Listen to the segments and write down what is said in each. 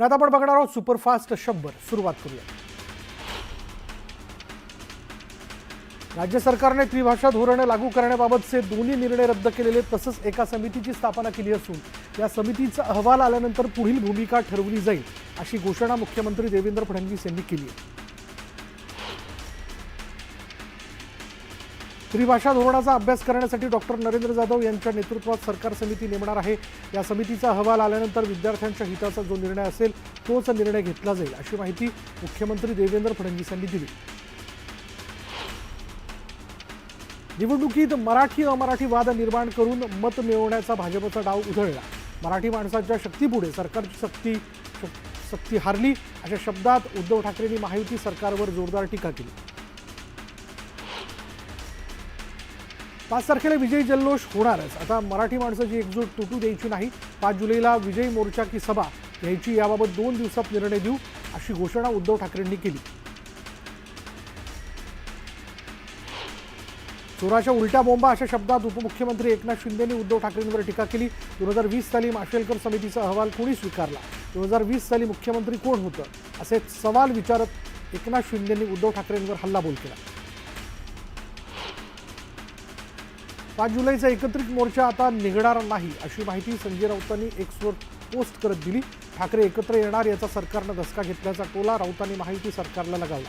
आता आपण बघणार आहोत सुपरफास्ट 100. सुरुवात करूया. राज्य सरकारने त्रिभाषा धोरण लागू करण्याबाबतचे दोन्ही निर्णय रद्द केलेले, तसंच एका समितीची स्थापना केली असून या समितीचा अहवाल आल्यानंतर पुढील भूमिका ठरवली जाईल अशी घोषणा मुख्यमंत्री देवेंद्र फडणवीस यांनी केली आहे. त्रिभाषा धोरणाचा अभ्यास करण्यासाठी डॉक्टर नरेंद्र जाधव यांच्या नेतृत्वात सरकार समिती नेमणार आहे. या समितीचा अहवाल आल्यानंतर विद्यार्थ्यांच्या हिताचा जो निर्णय असेल तोच निर्णय घेतला जाईल अशी माहिती मुख्यमंत्री देवेंद्र फडणवीस यांनी दिली. निवडणुकीत मराठी अमराठी वाद निर्माण करून मत मिळवण्याचा भाजपचा डाव उधळला. मराठी माणसाच्या शक्तीपुढे सरकारची शक्ती हारली अशा शब्दात उद्धव ठाकरेंनी महायुती सरकारवर जोरदार टीका केली. 5 तारखेला विजयी जल्लोष होणारच. आता मराठी माणसाची एकजूट तुटू द्यायची नाही. 5 जुलैला विजयी मोर्चा की सभा घ्यायची, याबाबत 2 दिवसात निर्णय देऊ अशी घोषणा उद्धव ठाकरेंनी केली. चोराच्या उलट्या बोंबा अशा शब्दात उपमुख्यमंत्री एकनाथ शिंदेंनी उद्धव ठाकरेंवर टीका केली. 2020 साली माशेलकर समितीचा अहवाल कोणी स्वीकारला? 2020 साली मुख्यमंत्री कोण होतं? असे सवाल विचारत एकनाथ शिंदेंनी उद्धव ठाकरेंवर हल्लाबोल केला. 5 जुलैचा एकत्रित मोर्चा आता निघणार नाही अशी माहिती संजय राऊतांनी एक्सवर पोस्ट करत दिली. ठाकरे एकत्र येणार याचा सरकारनं धसका घेतल्याचा टोला राऊतांनी महायुती सरकारला लगावला.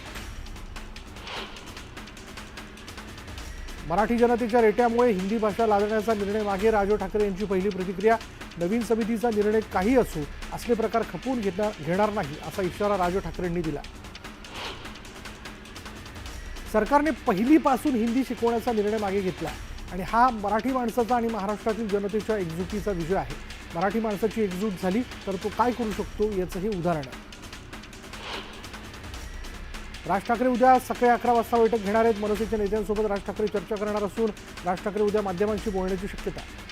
मराठी जनतेच्या रेट्यामुळे हिंदी भाषा लादण्याचा निर्णय मागे, राज ठाकरे यांची पहिली प्रतिक्रिया. नवीन समितीचा निर्णय काही असो, असले प्रकार खपवून घेणार नाही असा इशारा राज ठाकरेंनी दिला. सरकारने पहिलीपासून हिंदी शिकवण्याचा निर्णय मागे घेतला आणि हा मराठी माणसाचा आणि महाराष्ट्रातील जनतेच्या एकजुटीचा विजय आहे. मराठी माणसाची एकजूट झाली तर तो काय करू शकतो याचं हे उदाहरण आहे. राज ठाकरे उद्या सकाळी 11 वाजता बैठक घेणार आहेत. मनसेच्या नेत्यांसोबत राज ठाकरे चर्चा करणार असून राज ठाकरे उद्या माध्यमांशी बोलण्याची शक्यता आहे.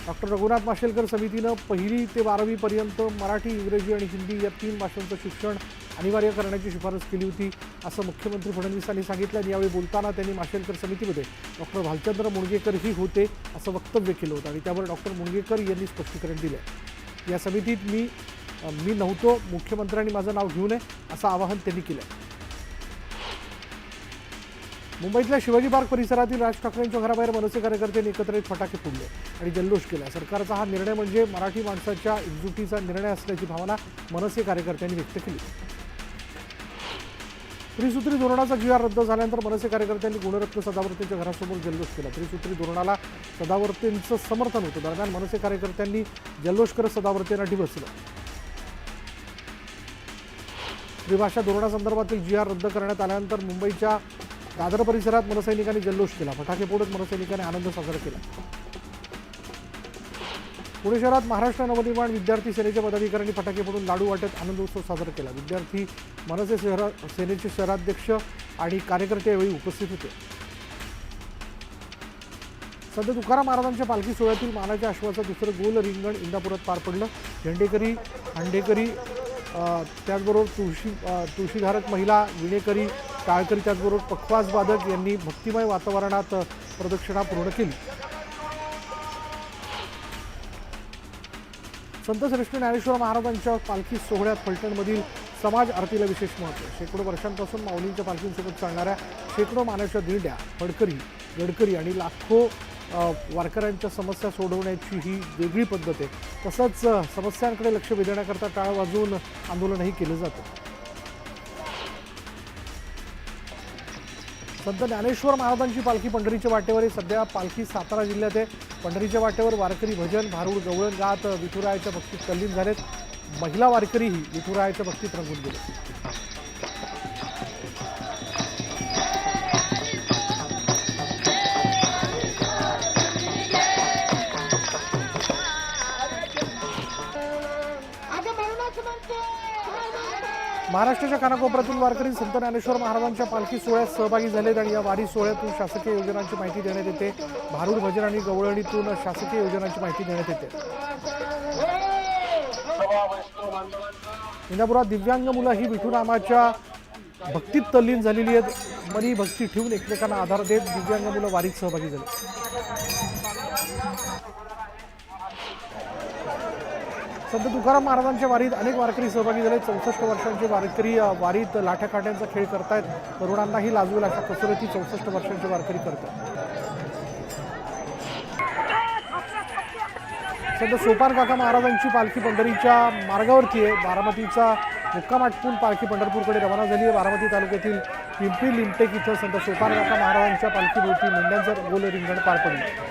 डॉक्टर रघुनाथ माशेलकर समितीनं 1ली ते 12वी पर्यंत मराठी, इंग्रजी आणि हिंदी या 3 भाषांचं शिक्षण अनिवार्य करण्याची शिफारस केली होती असं मुख्यमंत्री फडणवीसांनी सांगितलं. आणि यावेळी बोलताना त्यांनी माशेलकर समितीमध्ये डॉक्टर भालचंद्र मुणगेकरही होते असं वक्तव्य केलं होतं आणि त्यावर डॉक्टर मुणगेकर यांनी स्पष्टीकरण दिलं. या समितीत मी नव्हतो, मुख्यमंत्र्यांनी माझं नाव घेऊ नये असं आवाहन त्यांनी केलं. मुंबईतल्या शिवाजी पार्क परिसरातील राज ठाकरेंच्या घराबाहेर मनसे कार्यकर्त्यांनी एकत्र येत फटाके फोडले आणि जल्लोष केला. सरकारचा हा निर्णय म्हणजे मराठी माणसाच्या एकजुटीचा निर्णय असल्याची भावना मनसे कार्यकर्त्यांनी व्यक्त केली. त्रिसूत्री धोरणाचा GR रद्द झाल्यानंतर मनसे कार्यकर्त्यांनी गुणरत्न सदावर्तेंच्या घरासमोर जल्लोष केला. त्रिसूत्री धोरणाला सदावर्तेंचं समर्थन होतं. दरम्यान मनसे कार्यकर्त्यांनी जल्लोष करत सदावर्तेंना डिवचलं. त्रिभाषा धोरणासंदर्भातील GR रद्द करण्यात आल्यानंतर मुंबईच्या दादर परिसरात मनसैनिकांनी जल्लोष केला. फटाके फोडत मनसैनिकांनी आनंद साजरा केला. पुणे शहरात महाराष्ट्र नवनिर्माण विद्यार्थी सेनेच्या पदाधिकाऱ्यांनी फटाके फोडून लाडू वाटत आनंदोत्सव साजरा केला. विद्यार्थी मनसे सेनेचे शहराध्यक्ष आणि कार्यकर्ते यावेळी उपस्थित होते. संत तुकाराम महाराजांच्या पालखी सोहळ्यातील मानाच्या अश्वाचं दुसरं गोल रिंगण इंदापुरात पार पडलं. झेंडेकरी, हांडेकरी, त्याचबरोबर तुळशीधारक महिला, विणेकरी, टाळकरी, त्याचबरोबर पखवाज वादक यांनी भक्तिमय वातावरणात प्रदक्षिणा पूर्ण केली. संत श्रेष्ठ ज्ञानेश्वर महाराजांच्या पालखी सोहळ्यात फलटणमधील समाज आरतीला विशेष महत्त्व. शेकडो वर्षांपासून माऊलींच्या पालखींसोबत चालणाऱ्या शेकडो मानाच्या दिंड्या, फडकरी, गडकरी आणि लाखो वारकऱ्यांच्या समस्या सोडवण्याची ही वेगळी पद्धत आहे. तसंच समस्यांकडे लक्ष वेधण्याकरता टाळ वाजवून आंदोलनही केलं जातं. संत ज्ञानेश्वर महाराजांची पालखी पंढरीच्या वाटेवर आहे. सध्या पालखी सातारा जिल्ह्यात आहे. पंढरीच्या वाटेवर वारकरी भजन, भारूड, गवळण गात विठुरायाच्या भक्तीत तल्लीन झालेत. महिला वारकरीही विठुरायाच्या भक्तीत रंगून गेले. महाराष्ट्राच्या कानाकोपऱ्यातून वारकरी संत ज्ञानेश्वर महाराजांच्या पालखी सोहळ्यात सहभागी झालेत आणि या वारी सोहळ्यातून शासकीय योजनांची माहिती देण्यात येते. भारूड, भजन आणि गवळणीतून शासकीय योजनांची माहिती देण्यात येते. इंदापुरात दिव्यांग मुलं ही विठुरामाच्या भक्तीत तल्लीन झालेली आहेत. मनी भक्ती ठेवून एकमेकांना आधार देत दिव्यांग मुलं वारीत सहभागी झाली. संत तुकाराम महाराजांच्या वारीत अनेक वारकरी सहभागी झाले. 64 वर्षांचे वारकरी वारीत लाठ्या काट्यांचा खेळ करतायत. तरुणांनाही लाजवेल अशा कसरती 64 वर्षांचे वारकरी करतात. संत सोपान काका महाराजांची पालखी पंढरीच्या मार्गावरती आहे. बारामतीचा मुक्काम आटपून पालखी पंढरपूरकडे रवाना झाली आहे. बारामती तालुक्यातील पिंपरी लिमटेक इथं संत सोपान काका महाराजांच्या पालखीभोवती मेंढ्यांचं गोल रिंगण पार पडलं.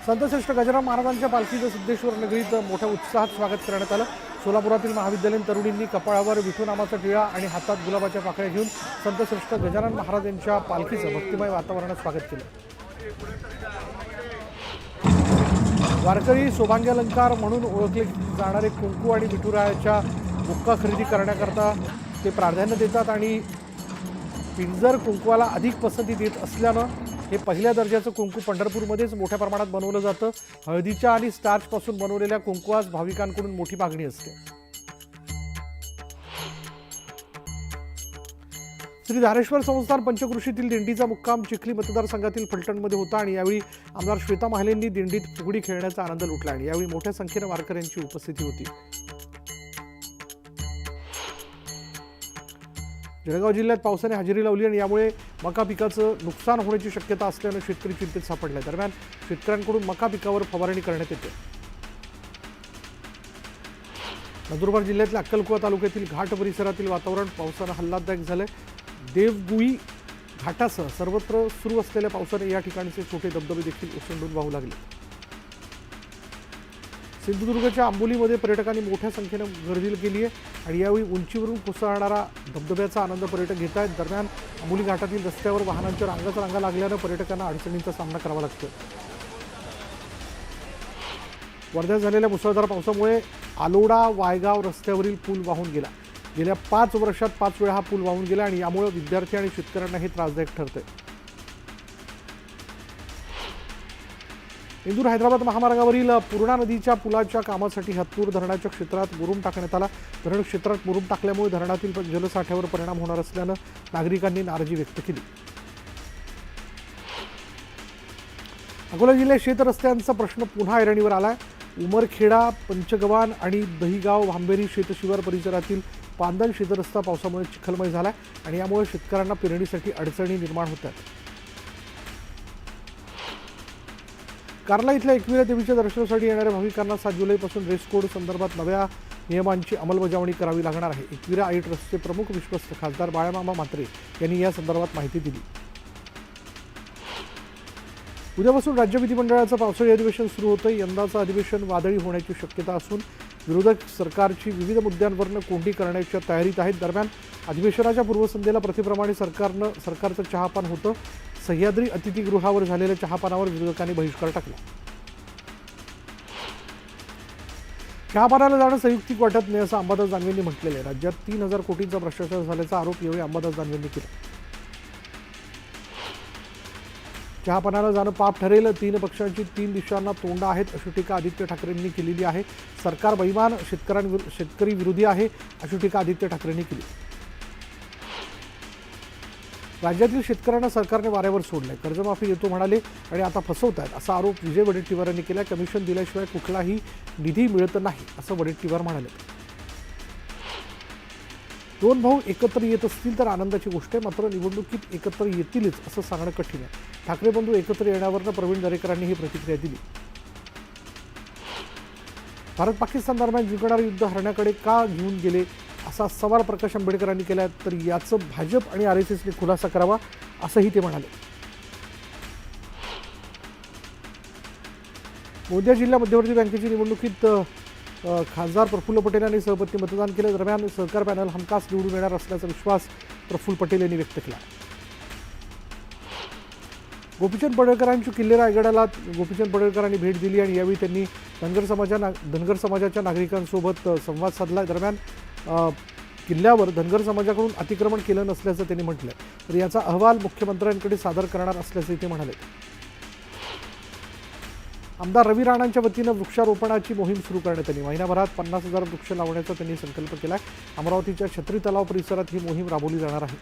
संतश्रेष्ठ गजानन महाराजांच्या पालखीचं सिद्धेश्वर नगरीत मोठ्या उत्साहात स्वागत करण्यात आलं. सोलापुरातील महाविद्यालयीन तरुणींनी कपाळावर विठू नामाचा टिळा आणि हातात गुलाबाच्या पाकळ्या घेऊन संतश्रेष्ठ गजानन महाराज यांच्या पालखीचं भक्तिमय वातावरणात स्वागत केलं. वारकरी सौभाग्यालंकार म्हणून ओळखले जाणारे कुंकू आणि विठुरायाच्या बुक्का खरेदी करण्याकरता ते प्राधान्य देतात आणि पिंजर कुंकवाला अधिक पसंती देत असल्यानं हे पहिल्या दर्जाचं कुंकू पंढरपूरमध्येच मोठ्या प्रमाणात बनवलं जातं. हळदीच्या आणि स्टार्चपासून बनवलेल्या कुंकवास भाविकांकडून मोठी मागणी असते. श्री धारेश्वर संस्थान पंचकृषीतील दिंडीचा मुक्काम चिखली मतदारसंघातील फलटणमध्ये होता आणि यावेळी आमदार श्वेता महालेंनी दिंडीत फुगडी खेळण्याचा आनंद लुटला आणि यावेळी मोठ्या संख्येने वारकऱ्यांची उपस्थिती होती. जळगाव जिल्ह्यात पावसाने हजेरी लावली आणि यामुळे मका पिकाचं नुकसान होण्याची शक्यता असल्यानं शेतकरी चिंतेत सापडले. दरम्यान शेतकऱ्यांकडून मका पिकावर फवारणी करण्यात येते. नंदुरबार जिल्ह्यातल्या अक्कलकुवा तालुक्यातील घाट परिसरातील वातावरण पावसानं आल्हाददायक झालंय. देवगुई घाटासह सर्वत्र सुरू असलेल्या पावसाने या ठिकाणचे छोटे धबधबे देखील ओसंडून वाहू लागले. सिंधुदुर्गच्या आंबोलीमध्ये पर्यटकांनी मोठ्या संख्येनं गर्दी केली आहे आणि यावेळी उंचीवरून कोसळणारा धबधब्याचा आनंद पर्यटक घेत आहेत. दरम्यान आंबोली घाटातील रस्त्यावर वाहनांच्या रांगा लागल्यानं पर्यटकांना अडचणींचा सामना करावा लागतो. वर्ध्यात झालेल्या मुसळधार पावसामुळे आलोडा वायगाव रस्त्यावरील पूल वाहून गेला. गेल्या 5 वर्षात 5 वेळा हा पूल वाहून गेला आणि यामुळे विद्यार्थी आणि शेतकऱ्यांना हे त्रासदायक ठरतंय. इंदूर हैदराबाद महामार्गावरील पूर्णा नदीच्या पुलाच्या कामासाठी हतनूर धरणाच्या क्षेत्रात मुरुम टाकण्यात आला. धरण क्षेत्रात मुरुम टाकल्यामुळे धरणातील जलसाठ्यावर परिणाम होणार असल्यानं नागरिकांनी नाराजी व्यक्त केली. अकोला जिल्ह्यात शेतरस्त्यांचा प्रश्न पुन्हा ऐरणीवर आलाय. उमरखेडा, पंचगव्हाण आणि दहिगाव भांबेरी शेतशिवार परिसरातील पांदन शेतरस्ता पावसामुळे चिखलमय झालाय आणि यामुळे शेतकऱ्यांना पेरणीसाठी अडचणी निर्माण होत आहेत. कार्ला इथल्या एकविरा देवीच्या दर्शनासाठी येणाऱ्या भाविकांना 7 जुलैपासून ड्रेस कोड संदर्भात नव्या नियमांची अंमलबजावणी करावी लागणार आहे. एकविरा आई ट्रस्टचे प्रमुख विश्वस्त खासदार बाळामामा म्हात्रे यांनी या संदर्भात माहिती दिली. उद्यापासून राज्य विधिमंडळाचं पावसाळी अधिवेशन सुरू होतं. यंदाचं अधिवेशन वादळी होण्याची शक्यता असून विरोधक सरकारची विविध मुद्द्यांवरून कोंडी करण्याच्या तयारीत आहेत. दरम्यान अधिवेशनाच्या पूर्वसंध्येला प्रथेप्रमाणे सरकारचं चहापान होतं. सह्याद्री अतिथीगृहावर झालेल्या चहापानावर विरोधकांनी बहिष्कार टाकला. चहापानाला जाणं संयुक्तिक वाटत नाही असं अंबादास दानवेंनी म्हटलेलं आहे. राज्यात 3000 कोटींचा भ्रष्टाचार झाल्याचा आरोप यावेळी अंबादास दानवेंनी केला. चहापानाला जाणं पाप ठरेल. 3 पक्षांची 3 दिशांना तोंड आहेत अशी टीका आदित्य ठाकरेंनी केलेली आहे. सरकार बैमान, शेतकरी विरोधी आहे अशी टीका आदित्य ठाकरेंनी केली. राज्यातील शेतकऱ्यांना सरकारने वाऱ्यावर सोडलंय. कर्जमाफी देतो म्हणाले आणि आता फसवतायत असा आरोप विजय वडेट्टीवार यांनी केला. कमिशन दिल्याशिवाय कुठलाही निधी मिळत नाही असं वडेट्टीवार म्हणाले. 2 भाऊ एकत्र येत असतील तर आनंदाची गोष्ट आहे, मात्र निवडणुकीत एकत्र येतीलच असं सांगणं कठीण आहे. ठाकरे बंधू एकत्र येण्यावरनं प्रवीण दरेकरांनी ही प्रतिक्रिया दिली. भारत पाकिस्तान दरम्यान जिंकणारे युद्ध हरण्याकडे का घेऊन गेले असा सवाल प्रकाश आंबेडकरांनी केला. तर याचं भाजप आणि RSSने खुलासा करावा असंही ते म्हणाले. गोंदिया जिल्हा मध्यवर्ती बँकेची निवडणुकीत खासदार प्रफुल्ल पटेल यांनी सहपत्नी मतदान केले. दरम्यान सहकार पॅनल हमखास निवडून येणार असल्याचा विश्वास प्रफुल्ल पटेल यांनी व्यक्त केला. गोपीचंद पडळकरांची किल्ले रायगडाला गोपीचंद पडळकरांनी भेट दिली आणि यावेळी त्यांनी धनगर समाजाच्या नागरिकांसोबत संवाद साधला. दरम्यान किल्ल्यावर धनगर समाजाकडून अतिक्रमण केलं नसल्याचं त्यांनी म्हटलं. तर याचा अहवाल मुख्यमंत्र्यांकडे सादर करणार असल्याचंही ते म्हणाले. आमदार रवी राणांच्या वतीनं वृक्षारोपणाची मोहीम सुरू करण्यात आली. महिनाभरात 50,000 वृक्ष लावण्याचा त्यांनी संकल्प केला. अमरावतीच्या छत्री तलाव परिसरात ही मोहीम राबवली जाणार आहे.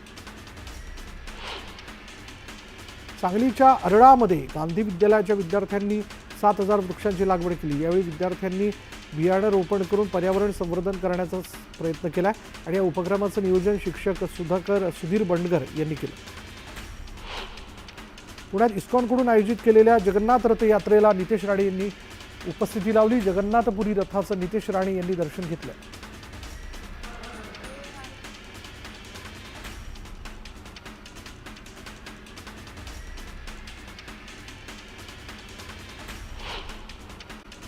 सांगलीच्या अरळामध्ये गांधी विद्यालयाच्या विद्यार्थ्यांनी 7,000 वृक्षांची लागवड केली। यावेळी विद्यार्थ्यांनी बियाणं रोपण करून पर्यावरण संवर्धन करण्याचा प्रयत्न केला आणि या उपक्रमाचं नियोजन शिक्षक सुधीर बंडगर यांनी केलं। पुण्यात इस्कॉनकडून आयोजित केलेल्या जगन्नाथ रथ यात्रेला नितेश राणे यांनी उपस्थिती लावली। जगन्नाथपुरी रथाचं नितेश राणे यांनी दर्शन घेतलं।